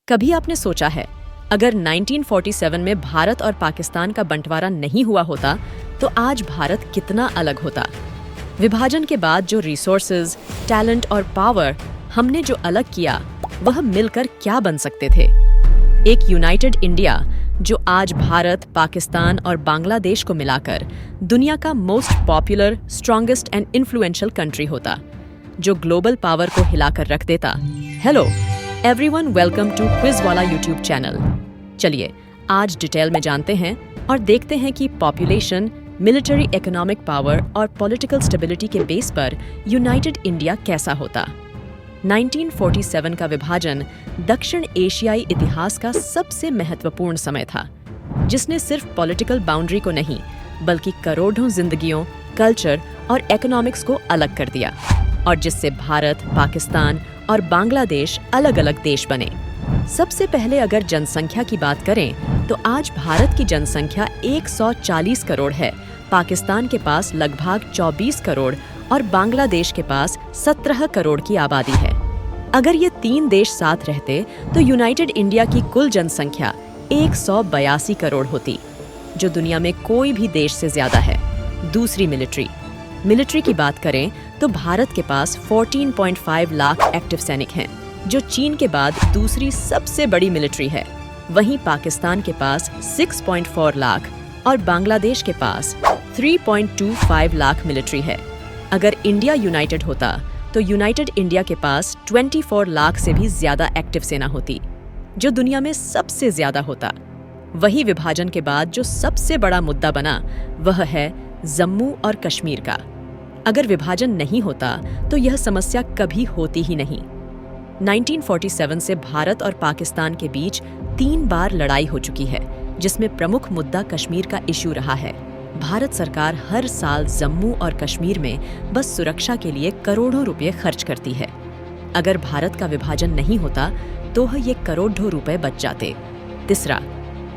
कभी आपने सोचा है, अगर 1947 में भारत और पाकिस्तान का बंटवारा नहीं हुआ होता तो आज भारत कितना अलग होता। विभाजन के बाद जो रिसोर्सेज, टैलेंट और पावर हमने जो अलग किया, वह मिलकर क्या बन सकते थे। एक यूनाइटेड इंडिया जो आज भारत, पाकिस्तान और बांग्लादेश को मिलाकर दुनिया का most popular, strongest and influential country होता, जो ग्लोबल पावर को हिलाकर रख देता। Hello everyone, welcome to Quizwala YouTube channel. चलिए आज डिटेल में जानते हैं और देखते हैं कि पॉपुलेशन, मिलिट्री इकोनॉमिक पावर और पॉलिटिकल स्टेबिलिटी के बेस पर यूनाइटेड इंडिया कैसा होता। 1947 का विभाजन दक्षिण एशियाई इतिहास का सबसे महत्वपूर्ण समय था, जिसने सिर्फ पॉलिटिकल बाउंड्री को नहीं बल्कि करोड़ों जिंदगियों, कल्चर और इकोनॉमिक्स को अलग कर दिया, और जिससे भारत, पाकिस्तान और बांग्लादेश अलग अलग देश बने। सबसे पहले अगर जनसंख्या की बात करें तो आज भारत की जनसंख्या 140 करोड़ है, पाकिस्तान के पास लगभग 24 करोड़ और बांग्लादेश के पास 17 करोड़ की आबादी है। अगर ये तीन देश साथ रहते तो यूनाइटेड इंडिया की कुल जनसंख्या 182 करोड़ होती, जो दुनिया में कोई भी देश से ज्यादा है। दूसरी मिलिट्री की बात करें तो भारत के पास 14.5 लाख एक्टिव सैनिक हैं, जो चीन के बाद दूसरी सबसे बड़ी मिलिट्री है। वहीं पाकिस्तान के पास 6.4 लाख और बांग्लादेश के पास 3.25 लाख मिलिट्री है। अगर इंडिया यूनाइटेड होता तो यूनाइटेड इंडिया के पास 24 लाख से भी ज्यादा एक्टिव सेना होती, जो दुनिया में सबसे ज्यादा होता। वही विभाजन के बाद जो सबसे बड़ा मुद्दा बना, वह है जम्मू और कश्मीर का। अगर विभाजन नहीं होता तो यह समस्या कभी होती ही नहीं। 1947 से भारत और पाकिस्तान के बीच 3 बार लड़ाई हो चुकी है, जिसमें प्रमुख मुद्दा कश्मीर का इशू रहा है। भारत सरकार हर साल जम्मू और कश्मीर में बस सुरक्षा के लिए करोड़ों रुपए खर्च करती है। अगर भारत का विभाजन नहीं होता तो ये करोड़ों रुपए बच जाते। तीसरा,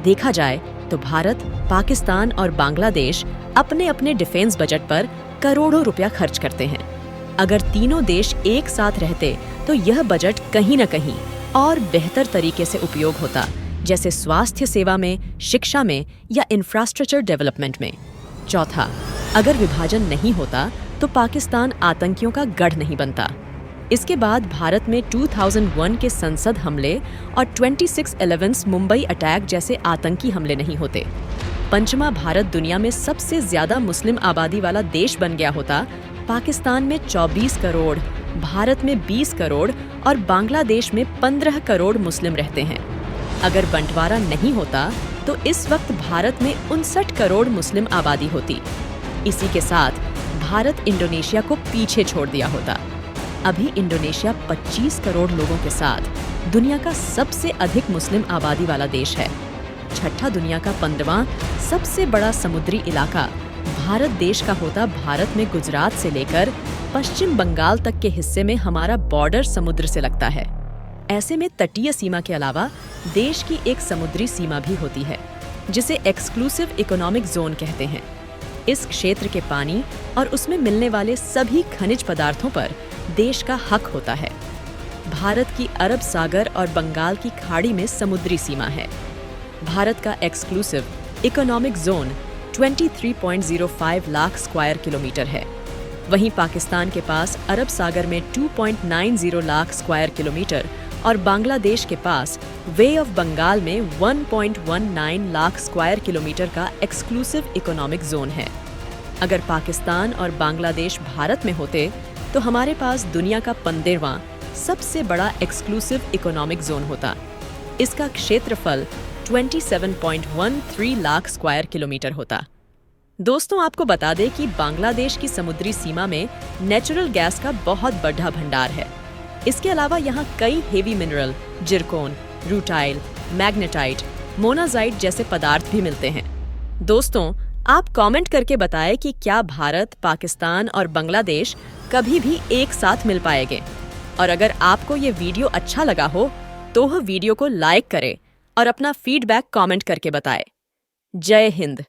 देखा जाए तो भारत, पाकिस्तान और बांग्लादेश अपने अपने डिफेंस बजट पर करोड़ों रुपया खर्च करते हैं। अगर तीनों देश एक साथ रहते तो यह बजट कहीं न कहीं और बेहतर तरीके से उपयोग होता, जैसे स्वास्थ्य सेवा में, शिक्षा में या इंफ्रास्ट्रक्चर डेवलपमेंट में। चौथा, अगर विभाजन नहीं होता तो पाकिस्तान आतंकियों का गढ़ नहीं बनता। इसके बाद भारत में 2001 के संसद हमले और 26/11 मुंबई अटैक जैसे आतंकी हमले नहीं होते। पंचमा, भारत दुनिया में सबसे ज्यादा मुस्लिम आबादी वाला देश बन गया होता। पाकिस्तान में 24 करोड़, भारत में 20 करोड़ और बांग्लादेश में 15 करोड़ मुस्लिम रहते हैं। अगर बंटवारा नहीं होता तो इस वक्त भारत में 59 करोड़ मुस्लिम आबादी होती। इसी के साथ भारत इंडोनेशिया को पीछे छोड़ दिया होता। अभी इंडोनेशिया 25 करोड़ लोगों के साथ दुनिया का सबसे अधिक मुस्लिम आबादी वाला देश है। छठा, दुनिया का 15वां सबसे बड़ा समुद्री इलाका भारत देश का होता। भारत में गुजरात से लेकर पश्चिम बंगाल तक के हिस्से में हमारा बॉर्डर समुद्र से लगता है। ऐसे में तटीय सीमा के अलावा देश की एक समुद्री सीमा भी होती है, जिसे एक्सक्लूसिव इकोनॉमिक जोन कहते हैं। इस क्षेत्र के पानी और उसमें मिलने वाले सभी खनिज पदार्थों पर देश का हक होता है। भारत की अरब सागर और बंगाल की खाड़ी में समुद्री सीमा है। भारत का exclusive economic zone 23.05 lakh square kilometre है। वहीं पाकिस्तान के पास अरब सागर में 2.90 लाख स्क्वायर किलोमीटर और बांग्लादेश के पास वे ऑफ बंगाल में 1.19 लाख स्क्वायर किलोमीटर का एक्सक्लूसिव इकोनॉमिक जोन है। अगर पाकिस्तान और बांग्लादेश भारत में होते तो हमारे पास दुनिया का 15वां सबसे बड़ा एक्सक्लूसिव इकोनॉमिक जोन होता। इसका क्षेत्रफल 27.13 लाख स्क्वायर किलोमीटर होता। दोस्तों, आपको बता दें कि बांग्लादेश की समुद्री सीमा में नेचुरल गैस का बहुत बड़ा भंडार है। इसके अलावा यहाँ कई heavy mineral, zircon, rutile, magnetite, monazite जैसे पदार्थ भी मिलते हैं। दोस्तों, आप कमेंट करके बताएं कि क्या भारत, पाकिस्तान और बांग्लादेश कभी भी एक साथ मिल पाएंगे। और अगर आपको ये वीडियो अच्छा लगा हो तो वह वीडियो को लाइक करें और अपना फीडबैक कमेंट करके बताएं। जय हिंद।